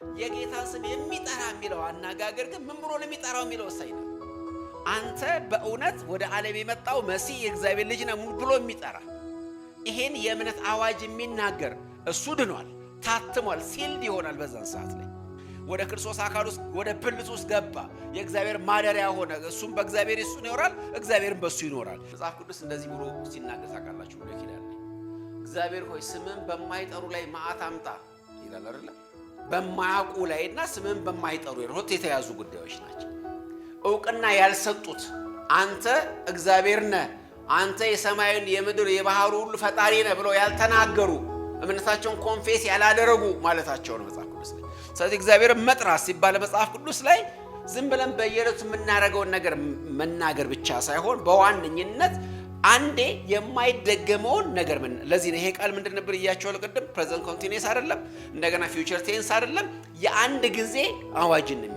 የጌታ ስም የሚጠራ የሚለው አነጋገር ግን ምን ብሎ ነው የሚጠራው የሚለው ወሳኝ ነው። አንተ በእውነት ወደ ዓለም የመጣው መሲህ የእግዚአብሔር ልጅ ነህ ብሎ የሚጠራ ይሄን የእምነት አዋጅ የሚናገር እሱ ድኗል፣ ታትሟል፣ ሲልድ ይሆናል። በዛን ሰዓት ላይ ወደ ክርስቶስ አካል ውስጥ ወደ ብልት ውስጥ ገባ፣ የእግዚአብሔር ማደሪያ ሆነ። እሱም በእግዚአብሔር እሱ ይኖራል፣ እግዚአብሔርም በሱ ይኖራል። መጽሐፍ ቅዱስ እንደዚህ ብሎ ሲናገር ታውቃላችሁ። ብሎ ኪዳን ላይ እግዚአብሔር ሆይ ስምን በማይጠሩ ላይ መዓት አምጣ ይላል አይደል? በማያውቁ ላይና ስምን በማይጠሩ የሮት የተያዙ ጉዳዮች ናቸው። እውቅና ያልሰጡት አንተ እግዚአብሔር ነህ፣ አንተ የሰማይን የምድር የባህሩ ሁሉ ፈጣሪ ነህ ብለው ያልተናገሩ እምነታቸውን ኮንፌስ ያላደረጉ ማለታቸው ነው መጽሐፍ ቅዱስ ላይ። ስለዚህ እግዚአብሔርን መጥራት ሲባል መጽሐፍ ቅዱስ ላይ ዝም ብለን በየዕለቱ የምናደርገውን ነገር መናገር ብቻ ሳይሆን በዋነኝነት አንዴ የማይደገመውን ነገር ለዚህ ነው ይሄ ቃል ምንድን ነበር እያቸው ለቀደም ፕሬዘንት ኮንቲኒየስ አይደለም፣ እንደገና ፊውቸር ቴንስ አይደለም፣ የአንድ ጊዜ አዋጅን ነው።